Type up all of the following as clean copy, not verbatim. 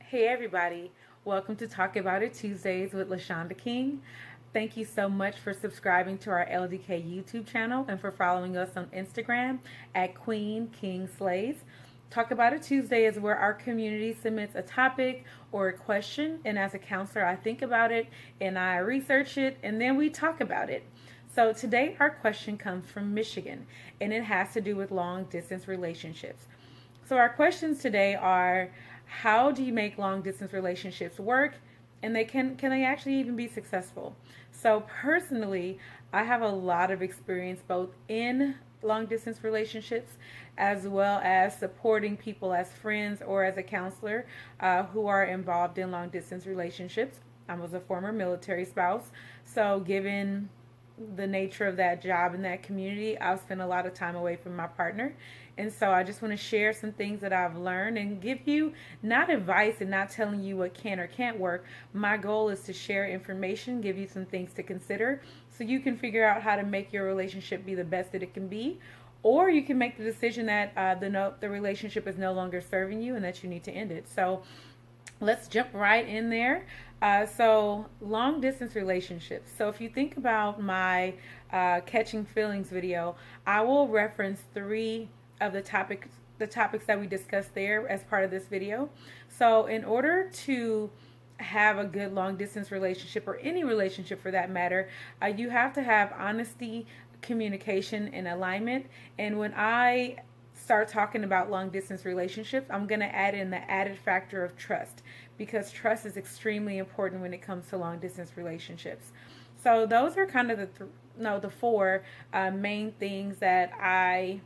Hey everybody, welcome to Talk About It Tuesdays with LaShonda King. Thank you so much for subscribing to our LDK YouTube channel and for following us on Instagram at Queen King Slays. Talk About It Tuesday is where our community submits a topic or a question, and as a counselor, I think about it and I research it and then we talk about it. So today, our question comes from Michigan and it has to do with long distance relationships. So our questions today are: how do you make long distance relationships work? And can they actually even be successful? So personally, I have a lot of experience both in long distance relationships as well as supporting people as friends or as a counselor who are involved in long distance relationships. I was a former military spouse, so given the nature of that job in that community, I've spent a lot of time away from my partner. And so I just want to share some things that I've learned and give you not advice and not telling you what can or can't work. My goal is to share information, give you some things to consider so you can figure out how to make your relationship be the best that it can be. Or you can make the decision that the relationship is no longer serving you and that you need to end it. So let's jump right in there. So long distance relationships. So if you think about my catching feelings video, I will reference three of the topics that we discussed there as part of this video. So in order to have a good long distance relationship, or any relationship for that matter, you have to have honesty, communication, and alignment. And when I start talking about long distance relationships, I'm going to add in the added factor of trust, because trust is extremely important when it comes to long distance relationships. So those are kind of the four main things that I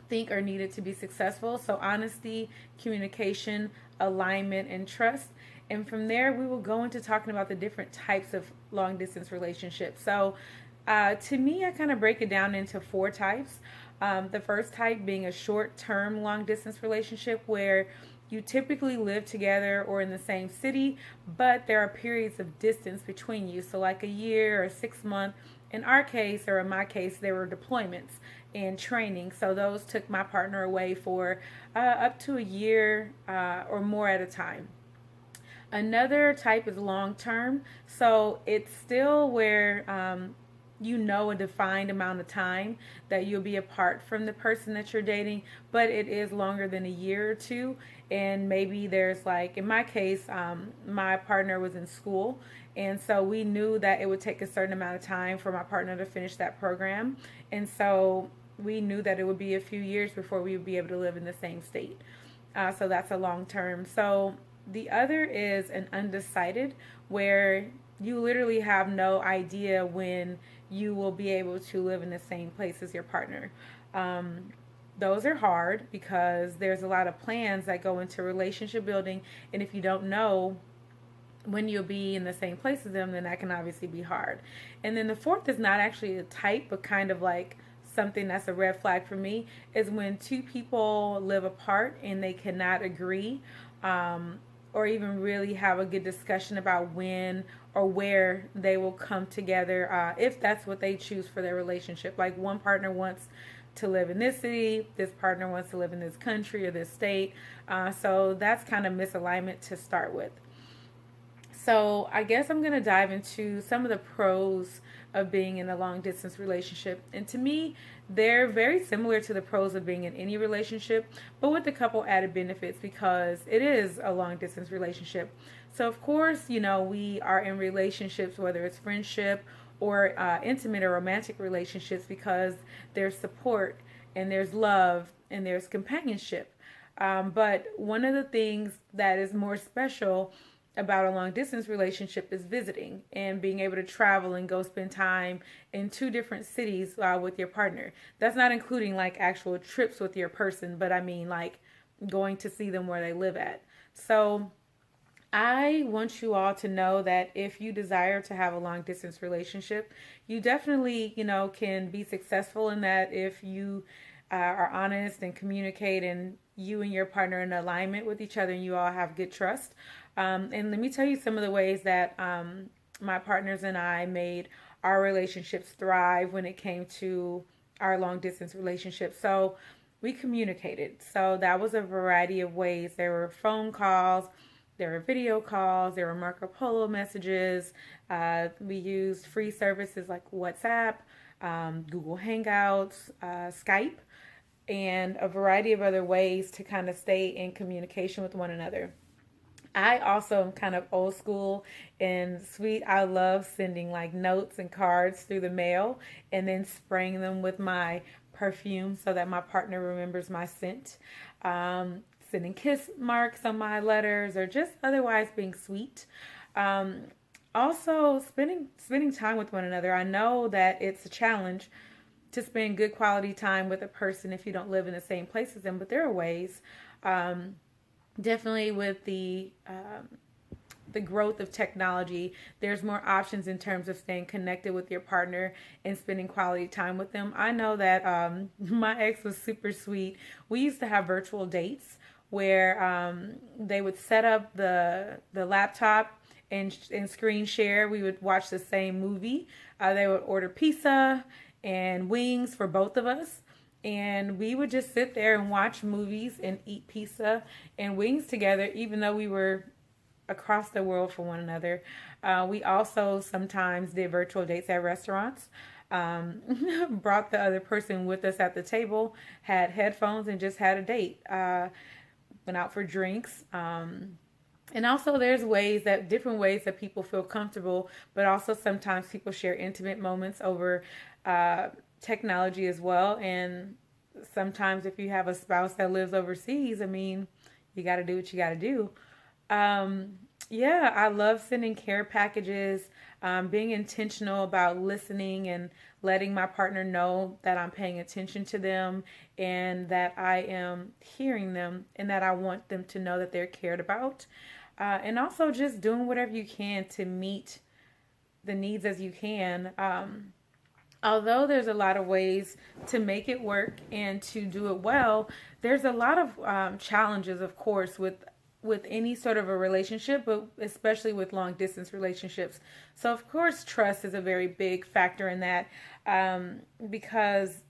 think are needed to be successful. So honesty, communication, alignment, and trust. And from there, we will go into talking about the different types of long distance relationships. So to me, I kind of break it down into four types. The first type being a short term long distance relationship where you typically live together or in the same city, but there are periods of distance between you. So, like a year or 6 months. In our case, or in my case, there were deployments and training. So, those took my partner away for up to a year or more at a time. Another type is long term. So it's still where a defined amount of time that you'll be apart from the person that you're dating, but it is longer than a year or two. And maybe there's, like in my case, my partner was in school. And so we knew that it would take a certain amount of time for my partner to finish that program. And so we knew that it would be a few years before we would be able to live in the same state. So that's a long term. So the other is an undecided, where you literally have no idea when you will be able to live in the same place as your partner. Those are hard because there's a lot of plans that go into relationship building, and if you don't know when you'll be in the same place as them, then that can obviously be hard. And then the fourth is not actually a type, but kind of like something that's a red flag for me, is when two people live apart and they cannot agree, or even really have a good discussion about when or where they will come together, if that's what they choose for their relationship. Like, one partner wants to live in this city, this partner wants to live in this country or this state. So that's kind of misalignment to start with. So I guess I'm going to dive into some of the pros of being in a long distance relationship. And to me, they're very similar to the pros of being in any relationship, but with a couple added benefits because it is a long distance relationship. So, of course, we are in relationships, whether it's friendship or intimate or romantic relationships, because there's support and there's love and there's companionship. But one of the things that is more special about a long distance relationship is visiting and being able to travel and go spend time in two different cities with your partner. That's not including like actual trips with your person, but I mean like going to see them where they live at. So I want you all to know that if you desire to have a long distance relationship, you definitely, can be successful in that if you are honest and communicate, and you and your partner are in alignment with each other, and you all have good trust. And let me tell you some of the ways that my partners and I made our relationships thrive when it came to our long distance relationship. So we communicated. So that was a variety of ways. There were phone calls, There were video calls, there were Marco Polo messages. We used free services like WhatsApp, Google Hangouts, Skype, and a variety of other ways to kind of stay in communication with one another. I also am kind of old school and sweet. I love sending like notes and cards through the mail and then spraying them with my perfume so that my partner remembers my scent. Sending kiss marks on my letters or just otherwise being sweet. Um, Also, spending time with one another. I know that it's a challenge to spend good quality time with a person if you don't live in the same place as them, but there are ways. Um, Definitely with the growth of technology, there's more options in terms of staying connected with your partner and spending quality time with them. I know that my ex was super sweet. We used to have virtual dates where they would set up the laptop and screen share. We would watch the same movie. They would order pizza and wings for both of us. And we would just sit there and watch movies and eat pizza and wings together, even though we were across the world from one another. We also sometimes did virtual dates at restaurants. Um, Brought the other person with us at the table, had headphones, and just had a date. Went out for drinks. And also, there's different ways that people feel comfortable, but also sometimes people share intimate moments over uh, technology as well. And sometimes, if you have a spouse that lives overseas, I mean, you got to do what you got to do. Um, yeah, I love sending care packages, being intentional about listening and letting my partner know that I'm paying attention to them and that I am hearing them and that I want them to know that they're cared about. And also just doing whatever you can to meet the needs as you can. Although there's a lot of ways to make it work and to do it well, there's a lot of challenges, of course, with any sort of a relationship, but especially with long distance relationships. So, of course, trust is a very big factor in that because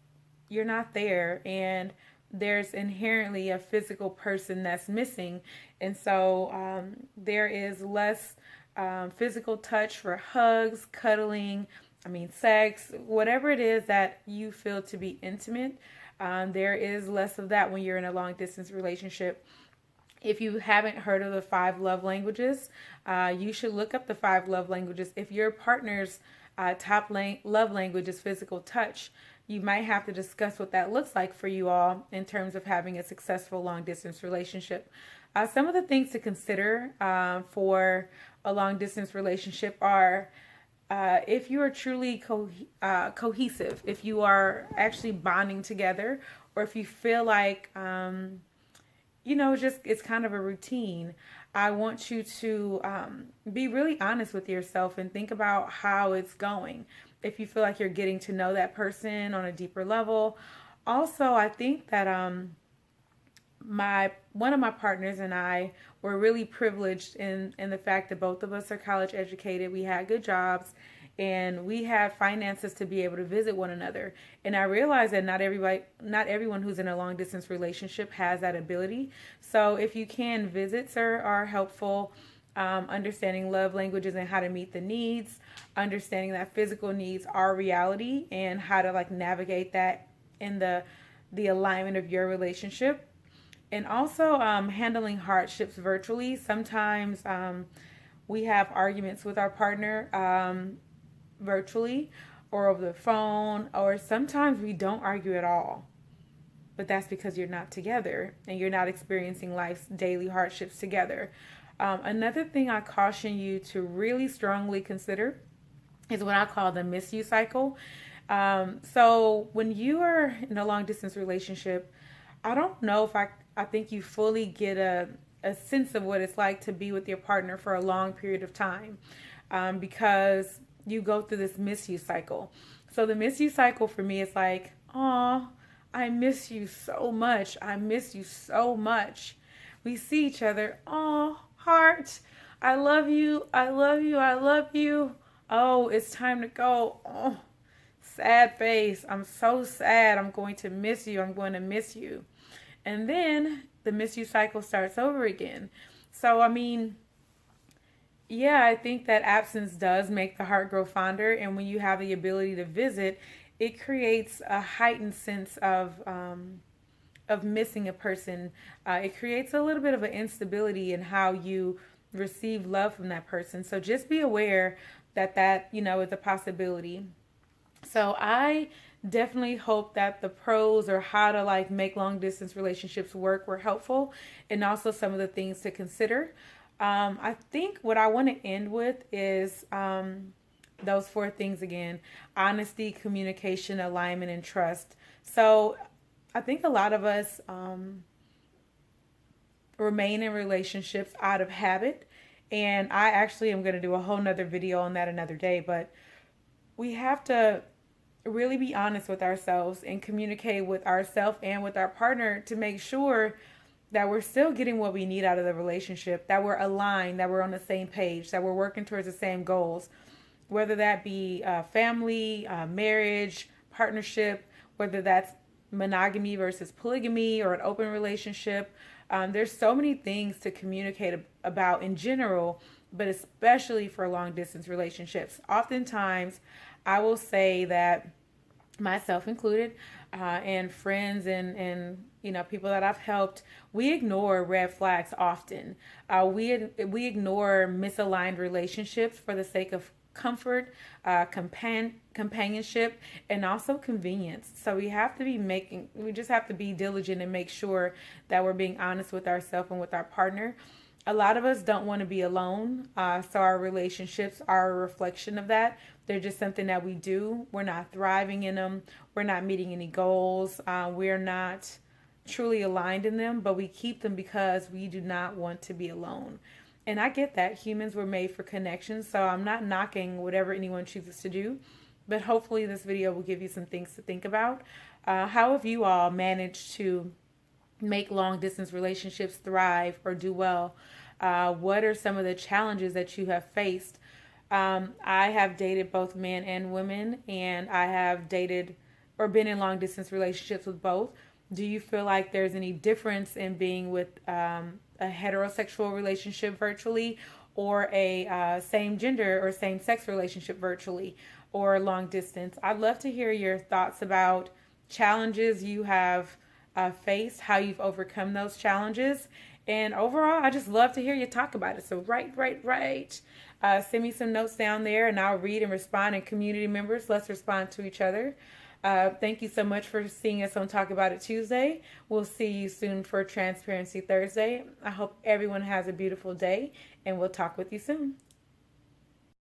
you're not there and there's inherently a physical person that's missing. And so there is less physical touch for hugs, cuddling, I mean, sex, whatever it is that you feel to be intimate. There is less of that when you're in a long distance relationship. If you haven't heard of the five love languages, you should look up the five love languages. If your partner's love language is physical touch, you might have to discuss what that looks like for you all in terms of having a successful long distance relationship. Some of the things to consider for a long distance relationship are if you are truly cohesive, if you are actually bonding together, or if you feel like just it's kind of a routine. I want you to be really honest with yourself and think about how it's going. If you feel like you're getting to know that person on a deeper level. Also, I think that my one of my partners and I were really privileged in the fact that both of us are college educated. We had good jobs and we have finances to be able to visit one another. And I realize that not everyone who's in a long distance relationship has that ability. So if you can, visits are helpful. Understanding love languages and how to meet the needs, understanding that physical needs are reality and how to like navigate that in the alignment of your relationship. And also handling hardships virtually. Sometimes we have arguments with our partner virtually or over the phone, or sometimes we don't argue at all. But that's because you're not together and you're not experiencing life's daily hardships together. Another thing I caution you to really strongly consider is what I call the miss you cycle. So when you are in a long distance relationship, I don't know if I think you fully get a sense of what it's like to be with your partner for a long period of time because you go through this miss you cycle. So the miss you cycle for me is like, oh, I miss you so much. I miss you so much. We see each other. Oh, heart. I love you. I love you. I love you. Oh, it's time to go. Oh, sad face. I'm so sad. I'm going to miss you. I'm going to miss you. And then the miss you cycle starts over again. So, I mean, yeah, I think that absence does make the heart grow fonder. And when you have the ability to visit, it creates a heightened sense of missing a person. It creates a little bit of an instability in how you receive love from that person. So just be aware that is a possibility. So I definitely hope that the pros or how to like make long distance relationships work were helpful, and also some of the things to consider. I think what I want to end with is those four things again: honesty, communication, alignment, and trust. So I think a lot of us remain in relationships out of habit. And I actually am going to do a whole nother video on that another day. But we have to really be honest with ourselves and communicate with ourselves and with our partner to make sure that we're still getting what we need out of the relationship, that we're aligned, that we're on the same page, that we're working towards the same goals, whether that be family, marriage, partnership, whether that's monogamy versus polygamy or an open relationship. There's so many things to communicate about in general, but especially for long distance relationships. Oftentimes, I will say that, myself included, and friends and people that I've helped, we ignore red flags often. We ignore misaligned relationships for the sake of comfort, companionship, and also convenience. So we just have to be diligent and make sure that we're being honest with ourselves and with our partner. A lot of us don't want to be alone, so our relationships are a reflection of that. They're just something that we do. We're not thriving in them. We're not meeting any goals. We're not truly aligned in them, but we keep them because we do not want to be alone. And I get that. Humans were made for connection, so I'm not knocking whatever anyone chooses to do. But hopefully this video will give you some things to think about. How have you all managed to make long distance relationships thrive or do well? What are some of the challenges that you have faced? I have dated both men and women, and I have dated or been in long distance relationships with both. Do you feel like there's any difference in being with a heterosexual relationship virtually, or a same gender or same sex relationship virtually, or long distance? I'd love to hear your thoughts about challenges you have faced, how you've overcome those challenges. And overall, I just love to hear you talk about it. So write. Send me some notes down there, and I'll read and respond. And community members, let's respond to each other. Thank you so much for seeing us on Talk About It Tuesday. We'll see you soon for Transparency Thursday. I hope everyone has a beautiful day, and we'll talk with you soon.